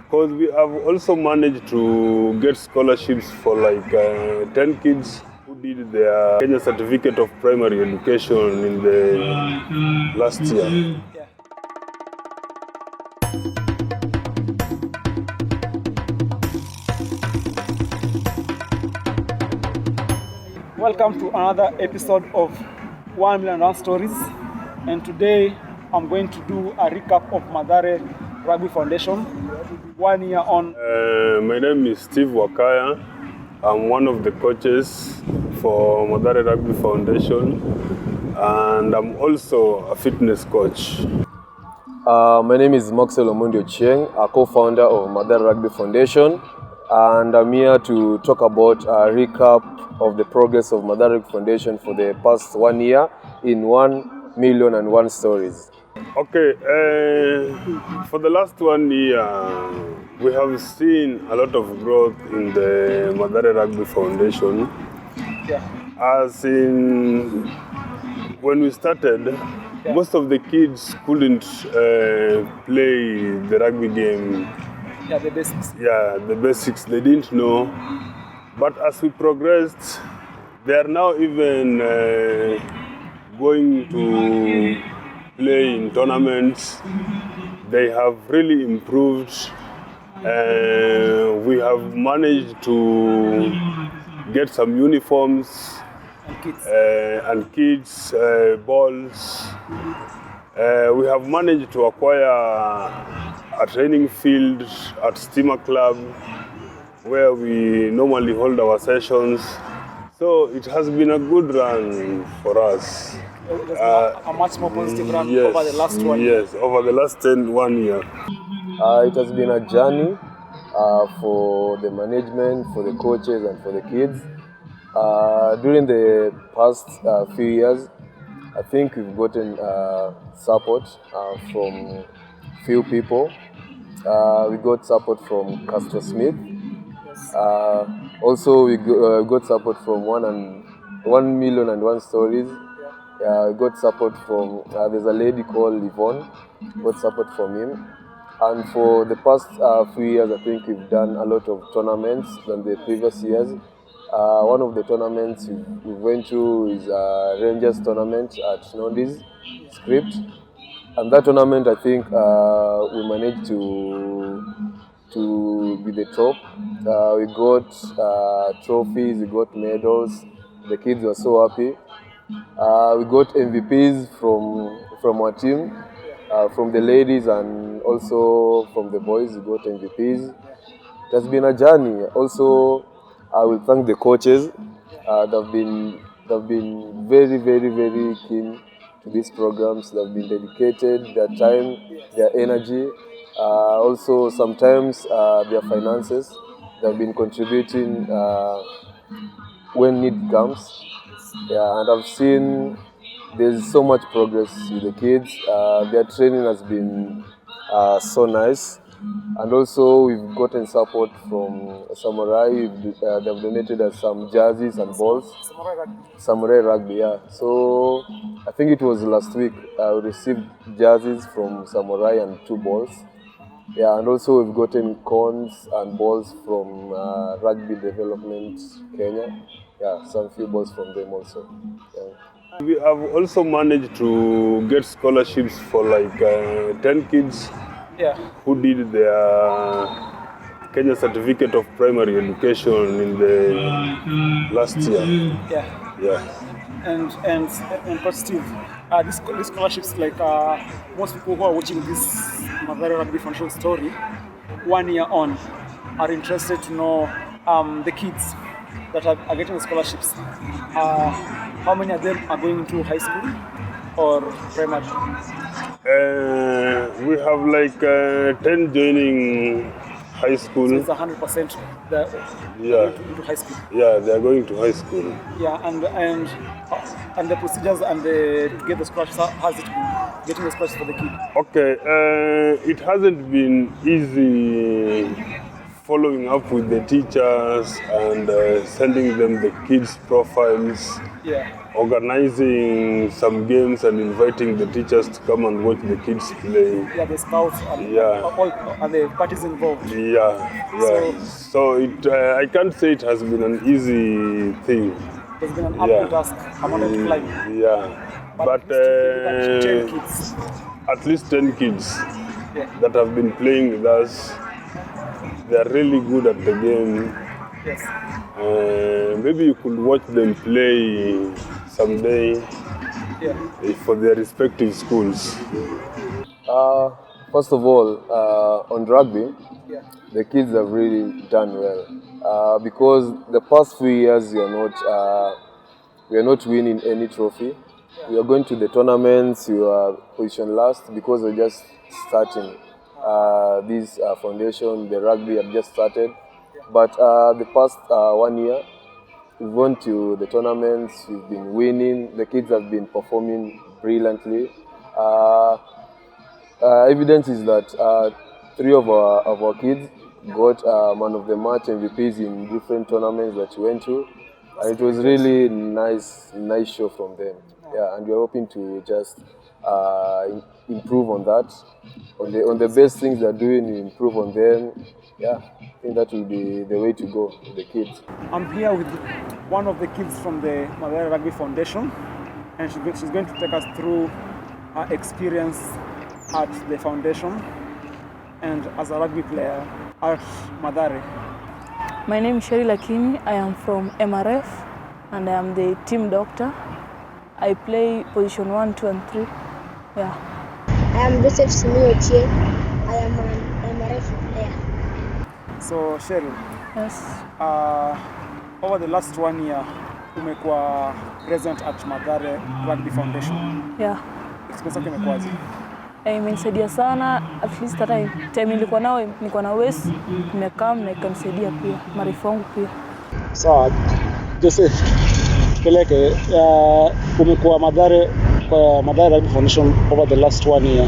Because we have also managed to get scholarships for like 10 kids who did their Kenya Certificate of Primary Education in the last year. Welcome to another episode of 1 Million Rand Stories, and today I'm going to do a recap of Mathare Rugby Foundation 1 year on. My name is Steve Wakaya. I'm one of the coaches for Mathare Rugby Foundation, and I'm also a fitness coach. My name is Maxwell Omundio Chieng, a co-founder of Mathare Rugby Foundation, and I'm here to talk about a recap of the progress of Mathare Rugby Foundation for the past 1 year in 1,000,001 stories. Okay, for the last 1 year, we have seen a lot of growth in the Mathare Rugby Foundation. As in, when we started, most of the kids couldn't play the rugby game. The basics. The basics, they didn't know. But as we progressed, they are now even going to play in tournaments. They have really improved. We have managed to get some uniforms and kids, balls. We have managed to acquire a training field at Steamer Club, where we normally hold our sessions. So it has been a good run for us. A much more positive run over the last 1 year. Yes, over the last 1 year. It has been a journey for the management, for the coaches, and for the kids. During the past few years, I think we've gotten support from few people. We got support from Castro Smith. Also, we got support from 1,000,001 Stories. We got support from, there's a lady called Yvonne, got support from him. And for the past few years, I think we've done a lot of tournaments than the previous years. One of the tournaments we went to is a Rangers tournament at Nondi's Script. And that tournament, I think we managed to be the top. We got trophies, we got medals. The kids were so happy. We got MVPs from our team, from the ladies and also from the boys. We got MVPs. It has been a journey. Also, I will thank the coaches. They've been very, very, very keen to these programs. They've been dedicated, their time, their energy. Also, sometimes their finances. They've been contributing when need comes. And I've seen there's so much progress with the kids. Their training has been so nice. And also, we've gotten support from Samurai. They've donated us some jerseys and balls. Samurai Rugby, yeah. So, I think it was last week, we received jerseys from Samurai and 2 balls. Yeah, and also we've gotten cones and balls from Rugby Development Kenya. Yeah, some few balls from them also. Yeah. We have also managed to get scholarships for like 10 kids who did their Kenya Certificate of Primary Education in the last year. And Coach Steve, these scholarships, like most people who are watching this Mathare Rugby Foundation story 1 year on are interested to know the kids that are getting the scholarships. How many of them are going to high school or primary? We have like 10 joining high school. So it's 100% they're going to high school. Yeah, they are going to high school. Yeah, and the procedures and to get the scholarships, how has it been getting the scholarships for the kid? Okay, it hasn't been easy following up with the teachers and sending them the kids' profiles. Yeah. Organizing some games and inviting the teachers to come and watch the kids play. Yeah, the scouts and all are the parties involved. Yeah. So it, I can't say it has been an easy thing. There's been an uphill task, a mountain to climb. Yeah, but 10 kids. At least 10 kids that have been playing with us. They are really good at the game. Yes. Maybe you could watch them play someday for their respective schools. First of all, on rugby, the kids have really done well because the past few years we are not winning any trophy. We are going to the tournaments. We are positioned last because we're just starting. This foundation, the rugby have just started. But the past 1 year, we've gone to the tournaments, we've been winning, the kids have been performing brilliantly. Evidence is that 3 of our kids got man of the match MVPs in different tournaments that we went to. And it was really nice show from them. Yeah, and we're hoping to just improve on that. On the best things they're doing, we improve on them. Yeah, I think that will be the way to go with the kids. I'm here with one of the kids from the Mathare Rugby Foundation, and she's going to take us through her experience at the foundation and as a rugby player at Mathare. My name is Sherry Lakini. I am from MRF and I am the team doctor. I play position 1, 2 and 3. Yeah. I am Joseph Simiochie. I am an MRF player. So Sherry, Yes. Over the last 1 year, umekuwa present at Mathare Rugby Foundation. Yeah. Experience yako imekuwaje? Imenisaidia sana, at least hata time nilikuwa na waste, nimekaa na ikanisaidia pia, maarifa yangu pia. Sawa. Joseph, peleke umekuwa Mathare Rugby Foundation over the last 1 year.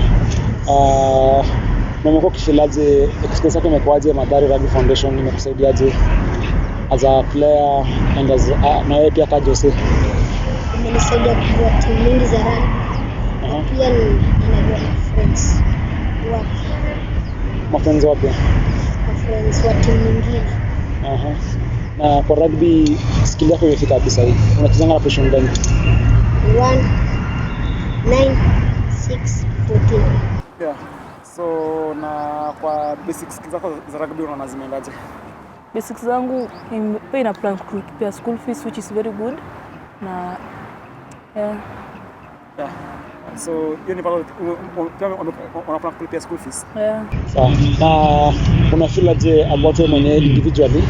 Na umekuwa ukifilaje, experience yako imekuwaje Mathare Rugby Foundation, imekusaidiaje as a player and as na wewe pia kama Joseph? Imenisaidia kujua timu nyingi za rugby. Pia ninajua friends wapi. Mafriends wapi? Friends wa timu nyingine. Na kwa rugby skill yako imefika kabisa hii. Unachezanga na position gani? 1, 9, 6, 14. Yeah. So na kwa basic skills zako za rugby unaona zimeendaje? Basics zangu pia ina plan kulipia school fees which is very good. Na yeah. So hiyo ni pale unapanga kulipia school fees. Yeah. Sawa. Na una feel aje about wewe mwenyewe individually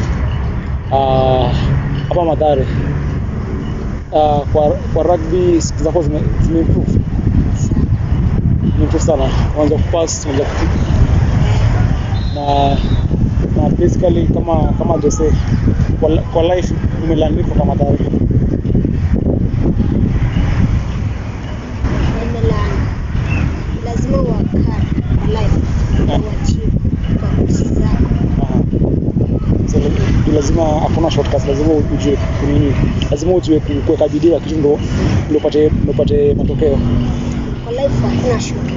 hapa Mathare? Kwa rugby skills zako zimeimprove. Improve sana. Unaanza kupass, unaanza kukick. Na basically kama Jose kwa life umelearn kwa Mathare. Lazima work hard life na achieve kwa kushiza. So lazima hakuna shortcuts, lazima ujue nini, lazima ujue kuweka bidii kitu ndo upate matokeo. Kwa life hakuna shortcut,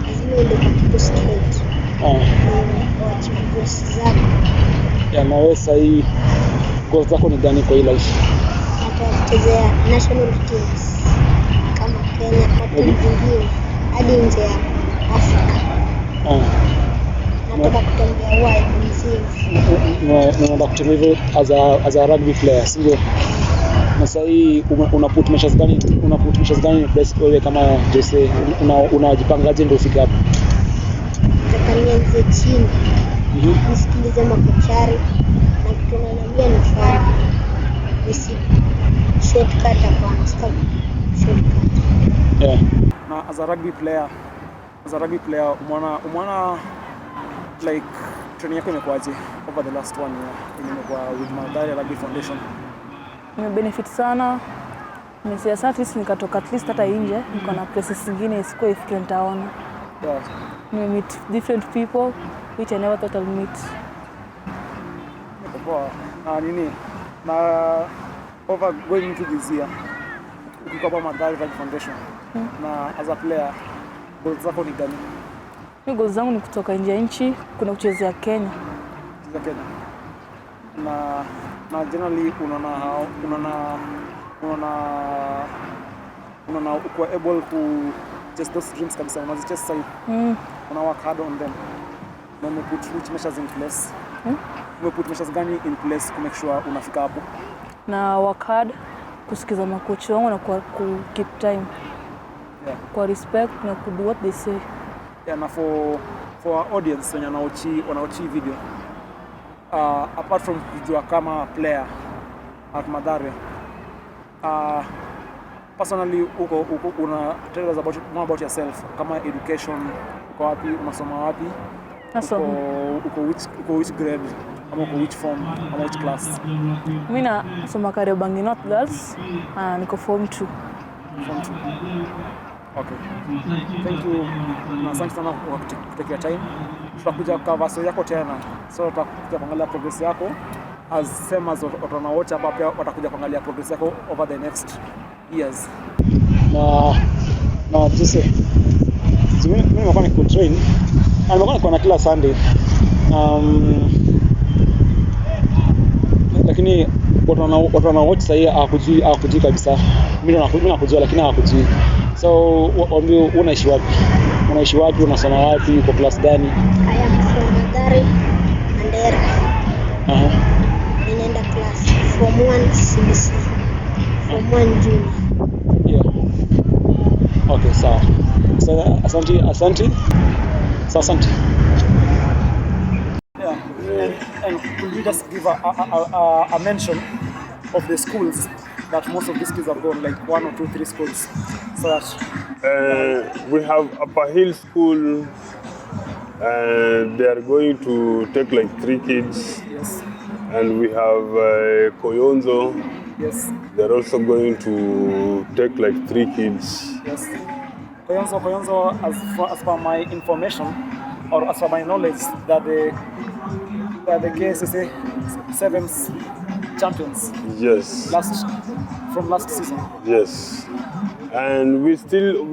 lazima uende kwa kitu straight. Achieve goals zako. Ya na wewe sasa goals zako ni gani kwa hii life? Nataka kuchezea national teams kama Kenya na timu zingine hadi nje ya Afrika. Nataka kutembea world mzima. Nataka kutembea hivyo as a rugby player, sio? Na sasa hii unaput measures gani best wewe kama Jose unajipangaje ndio ufike hapo? Nataka nianze chini. Nisikilize makochari na kitu ananiambia nifanye. Shortcut hapana, stop shortcut. Yeah. Na as a rugby player umeona like training yako imekuwaje over the last 1 year imekuwa with Mathare Rugby Foundation? Benefit sana. Nimesiasa at least nikatoka at least hata nje, niko na places zingine siko ifike nitaona. Yeah. Meet different people which I never thought I'll meet. Poa. Na over going into this year, ukikuwa hapa Mathare Rugby Foundation, na as a player, goals zako ni gani? Mimi goals zangu ni kutoka nje ya nchi, kuna kuchezea Kenya. Kuchezea Kenya. Na generally unaona uko able to chase those dreams kabisa, unazichase side. Una work hard on them. Na umeput which measures in place? Umeput measures gani in place to make sure unafika hapo? Na work hard, kusikiza makocha wangu na ku keep time. Yeah. Kwa respect na ku do what they say. Yeah, na for our audience wenye wanaochi video, apart from kujua kama player at Mathare, personally tell us more about yourself, kama education, uko wapi, unasoma wapi, uko which grade, ama uko which form, ama which class? Mimi nasoma Kariobangi North Girls, niko form 2. Form 2. Okay. Thank you. Na asante sana kwa kutekea time. Tutakuja cover story yako tena. So tutakuja kuangalia progress yako as same as wataona wote hapa, pia watakuja kuangalia progress yako over the next years. Na tuse mimi nimekuwa niko train na nimekuwa niko na kila Sunday. Lakini wataona wote sasa hakujui kabisa. Mimi nakujua lakini hakujui. So unaishi wapi, unasoma wapi, uko class gani? I am from Mathare, Mandera. Ninaenda class form 1 CBC, form 1 junior. Yeah. Okay, sawa. So asante. So asante. Yeah. And could you just give a mention of the schools that most of these kids have gone, like 1 or 2, 3 schools, so that we have Upper Hill School, they are going to take like 3 kids. Yes. And we have Koyonzo. Yes. They're also going to take like 3 kids. Yes. Koyonzo, as per my information, or as per my knowledge, that the KSSA 7th champions. Yes. From last season. Yes. And we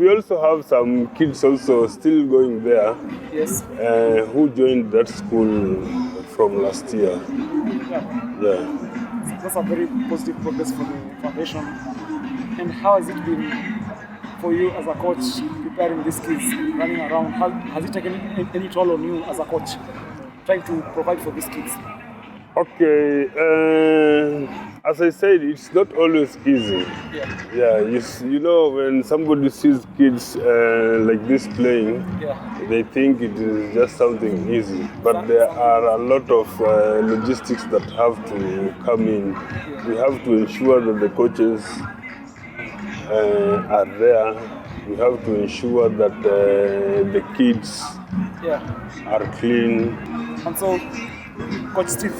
also have some kids also still going there. Yes. Who joined that school from last year. Yeah. That's a very positive progress for the foundation. And how has it been for you as a coach preparing these kids running around? Has it taken any toll on you as a coach trying to provide for these kids? Okay, as I said, it's not always easy. Yeah, you know, when somebody sees kids like this playing, they think it is just something easy. But there are a lot of logistics that have to come in. We have to ensure that the coaches are there. We have to ensure that the kids are clean. And so, Coach Steve,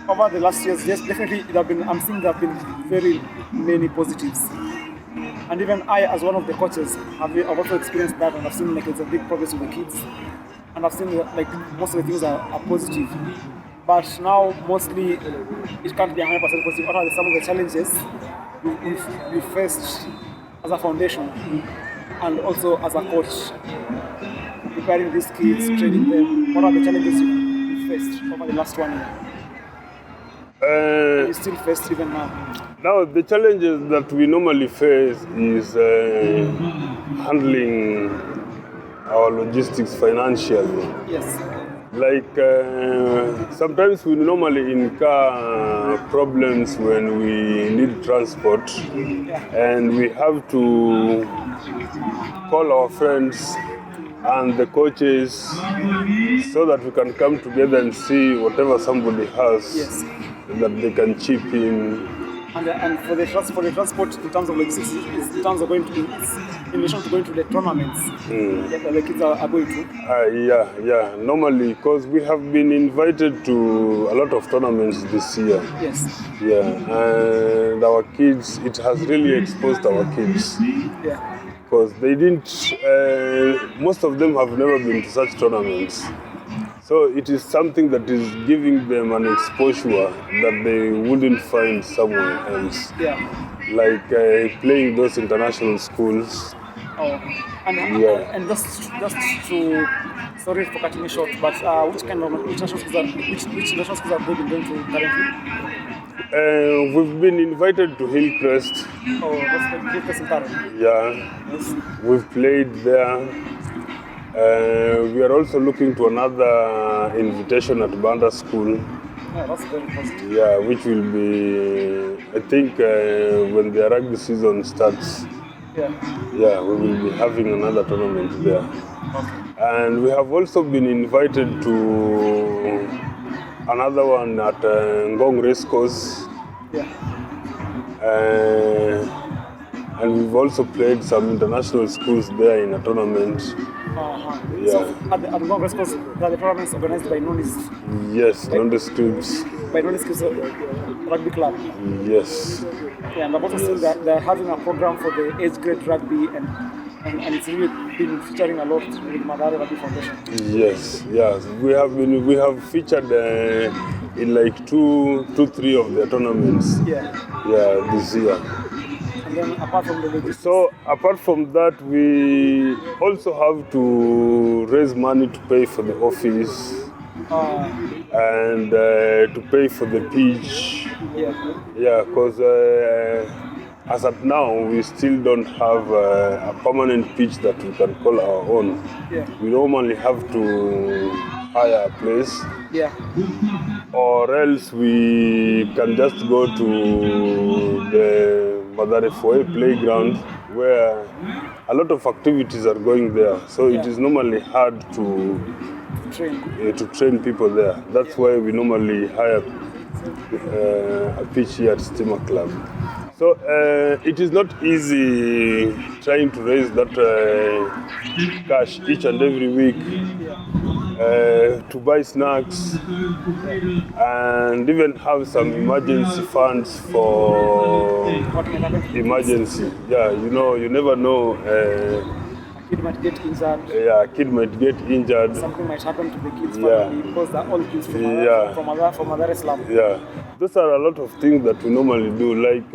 over the last years, yes, definitely I'm seeing there have been very many positives. And even I, as one of the coaches, I've also experienced that, and I've seen like it's a big progress with the kids. And I've seen that, like most of the things are positive. But now, mostly, it can't be 100% positive. What are some of the challenges we faced as a foundation and also as a coach, preparing these kids, training them? What are the challenges you faced over the last 1 year? You still face even now? Now, the challenges that we normally face is handling our logistics financially. Yes. Like sometimes we normally incur problems when we need transport, and we have to call our friends and the coaches so that we can come together and see whatever somebody has that they can chip in. And for the transport, in terms of logistics, in terms of going to, in relation to going to the tournaments that the kids are going to? Yeah. Normally, because we have been invited to a lot of tournaments this year. Yes. Yeah, and our kids, it has really exposed our kids. Yeah. Because they didn't, most of them have never been to such tournaments. So it is something that is giving them an exposure that they wouldn't find somewhere else. Yeah. Like playing those international schools. Oh, Yeah. and just to, sorry for cutting you short, but which national schools have they been going to currently? We've been invited to Hillcrest. Oh, that's the Hillcrest in Taro. Yeah, Yes. we've played there. We are also looking to another invitation at Banda School. Yeah, that's very positive. Yeah, which will be, I think, when the rugby season starts. Yeah. Yeah, we will be having another tournament there. Okay. And we have also been invited to another one at Ngong Racecourse. Yeah. And we've also played some international schools there in a tournament. Yeah. So at the Ngong Racecourse, the tournaments organized by Nonis, Yes, nondescripts. by Nonis Rugby Club. Yes. Yeah, and I've also seen that they're having a program for the age grade rugby, and it's really been featuring a lot with Mathare Rugby Foundation. Yes. Yes. We have featured in like three of their tournaments. Yeah. Yeah, this year. And then apart from the logistics, So apart from that, we also have to raise money to pay for the office and to pay for the pitch. yeah, Yeah, because as of now, we still don't have a permanent pitch that we can call our own. yeah, We normally have to hire a place, yeah, or else we can just go to the Mathare playground where a lot of activities are going there. So it is normally hard to train people there. That's why we normally hire a pitch here at Steamer Club. So it is not easy trying to raise that cash each and every week to buy snacks and even have some emergency funds for emergency. Yeah, you never know. kid might get injured. Yeah, a kid might get injured. Something might happen to the kids' Yeah. family because they're all kids from Yeah. from other Islam. Yeah, those are a lot of things that we normally do. Like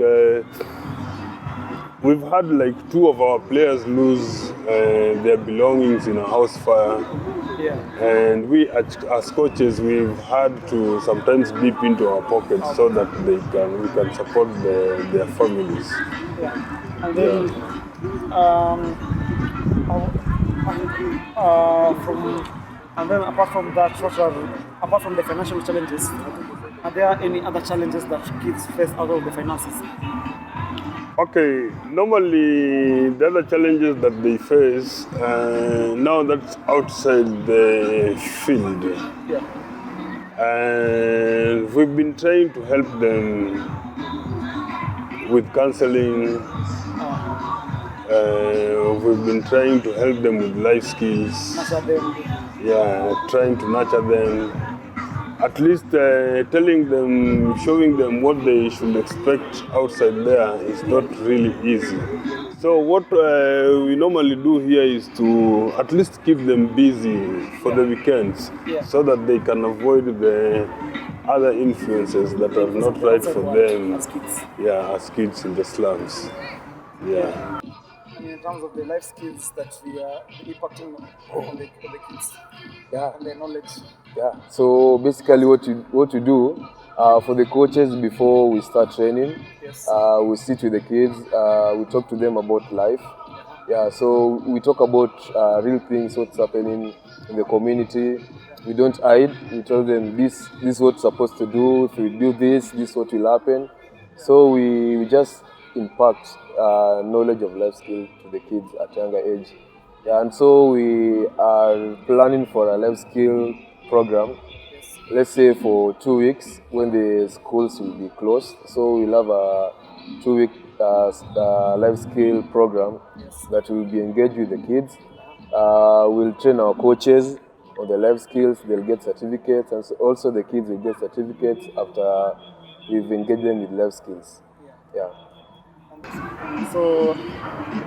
we've had like 2 of our players lose their belongings in a house fire, Yeah. and we as coaches we've had to sometimes dip into our pockets so that we can support their families. Yeah. And then apart from that, apart from the financial challenges, are there any other challenges that kids face out of the finances? Okay, normally the other challenges that they face now that's outside the field. Yeah. And we've been trying to help them with counseling. We've been trying to help them with life skills. Nurture them. Yeah, trying to nurture them. At least telling them, showing them what they should expect outside there is not really easy. So what we normally do here is to at least keep them busy for the weekends, so that they can avoid the other influences that are not right for them. As kids. Yeah, as kids in the slums. Yeah. In terms of the life skills that we are impacting on the kids Yeah. and their knowledge. Yeah. So basically, what you do for the coaches before we start training, Yes. we sit with the kids. We talk to them about life. Yeah. So we talk about real things, what's happening in the community. We don't hide. We tell them this is what's supposed to do. If we do this, this is what will happen. So we just impact knowledge of life skill to the kids at younger age. Yeah, and so we are planning for a life skill program, let's say for 2 weeks when the schools will be closed. So we'll have a 2-week life skill program that will be engaged with the kids. We'll train our coaches on the life skills, they'll get certificates, and so also the kids will get certificates after we've engaged them with life skills. Yeah. So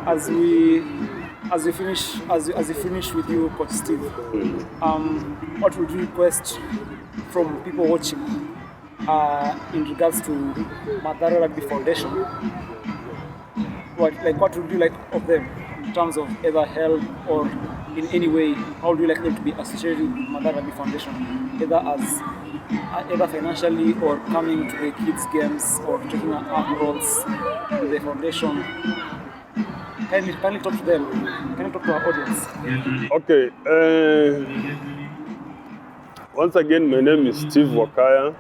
as we as you finish with you, Coach Steve, what would you request from people watching in regards to Mathare Rugby Foundation? What would you like of them in terms of either help or in any way? How would you like them to be associated with Mathare Rugby Foundation, either financially or coming to the kids' games or taking up roles with the foundation? Kindly talk to them. Kindly talk to our audience. Okay. Once again, my name is Steve Wakaya.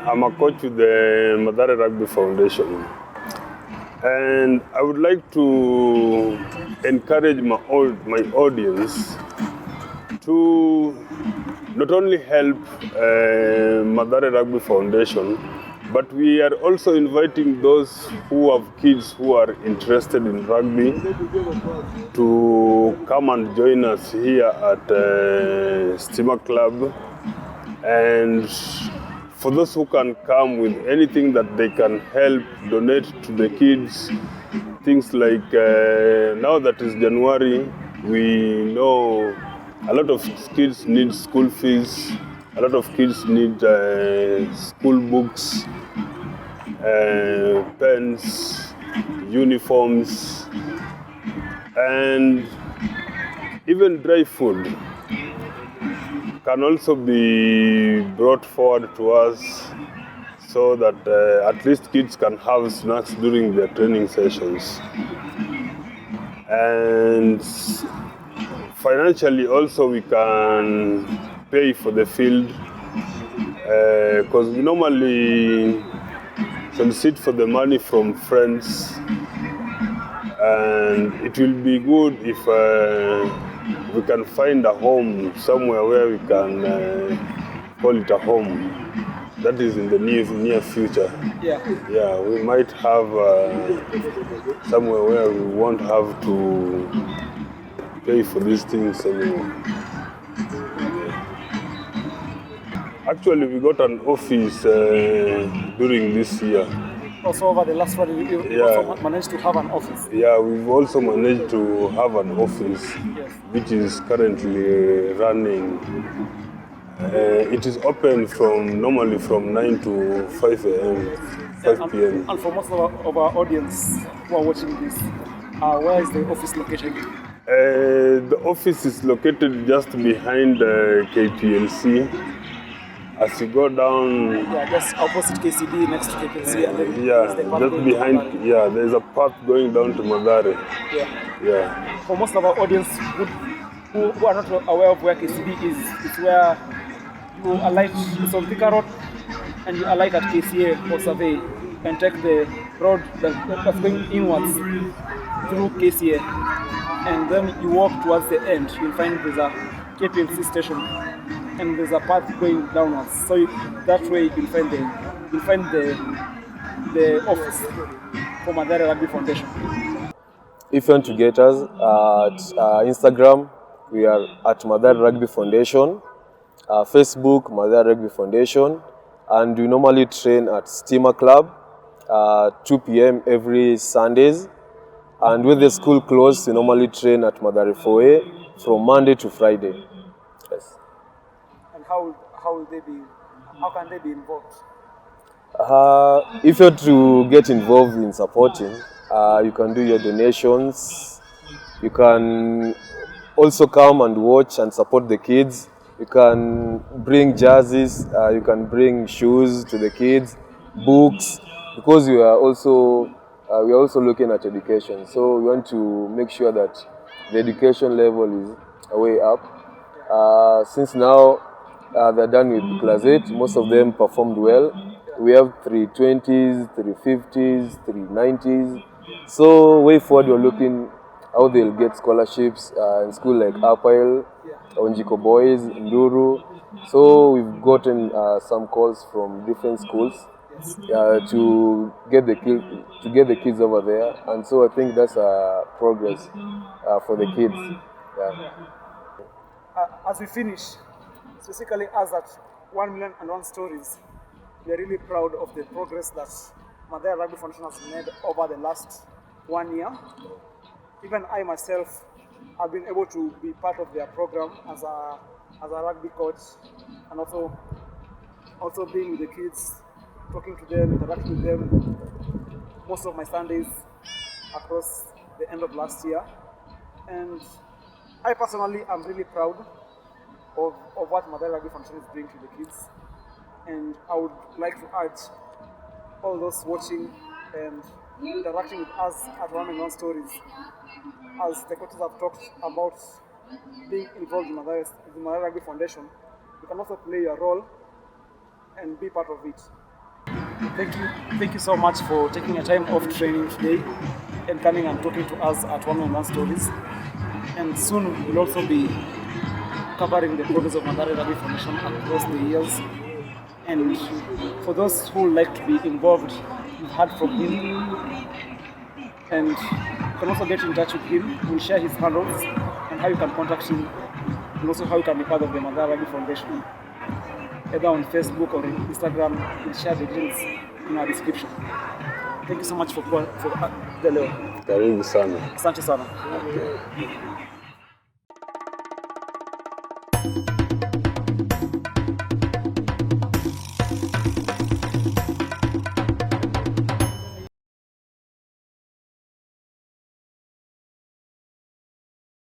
I'm a coach with the Mathare Rugby Foundation. And I would like to encourage my audience to not only help Mathare Rugby Foundation, but we are also inviting those who have kids who are interested in rugby to come and join us here at Steamer Club. And for those who can come with anything that they can help donate to the kids, things like now that is January, we know a lot of kids need school fees, a lot of kids need school books, pens, uniforms, and even dry food can also be brought forward to us so that at least kids can have snacks during their training sessions. And financially also we can pay for the field because we normally solicit for the money from friends, and it will be good if we can find a home somewhere where we can call it a home. That is in the near future. Yeah, we might have somewhere where we won't have to pay for these things anymore. Actually, we got an office during this year. Also, over the last one, you also managed to have an office. Yeah, we've also managed to have an office, which is currently running. It is open normally from 9 to 5 a.m., 5 p.m. And for most of our audience who are watching this, where is the office located? The office is located just behind KPLC. As you go down, just opposite KCD, next to KPLC, and then just behind. There's a path going down to Mathare. Yeah. For most of our audience who are not aware of where KCD is, it's where you alight. It's on Thika Road, and you alight at KCA or Survey, and take the road that's going inwards through KCA, and then you walk towards the end. You'll find there's a KPLC station, and there's a path going downwards. So that way you'll find the office for Mathare Rugby Foundation. If you want to get us at Instagram, we are at Mathare Rugby Foundation. Facebook, Mathare Rugby Foundation, and we normally train at Steamer Club 2 p.m. every Sundays. And with the school closed, we normally train at Mathare 4A from Monday to Friday. Yes. And how can they be involved? If you're to get involved in supporting, you can do your donations. You can also come and watch and support the kids. You can bring jerseys, you can bring shoes to the kids, books, because we are also looking at education. So we want to make sure that the education level is way up. Since now they're done with class 8, most of them performed well. We have 320s, 350s, 390s. So way forward, we're looking how they'll get scholarships in school like Apile, Onjiko Boys, Nduru. So we've gotten some calls from different schools to get the kids over there, and so I think that's progress for the kids. As we finish, specifically us at 1,000,001 Stories, we are really proud of the progress that Mathare Rugby Foundation has made over the last 1 year. even I myself have been able to be part of their program as a rugby coach, and also being with the kids, talking to them, interacting with them most of my Sundays across the end of last year. And I personally am really proud of what Mathare Rugby Foundation is doing to the kids. And I would like to urge all those watching and interacting with us at One and One Stories, as the coaches have talked about being involved in the Mathare Rugby Foundation, you can also play your role and be part of it. Thank you so much for taking your time off training today and coming and talking to us at One and One Stories. And soon we'll also be covering the progress of Mathare Rugby Foundation across the years. And for those who like to be involved, you've heard from him. And you can also get in touch with him. We'll share his handles and how you can contact him, and also how you can be part of the Mathare Rugby Foundation, either on Facebook or on Instagram. We'll share the links in our description. Thank you so much for the leo. Karibu sana. Asante sana.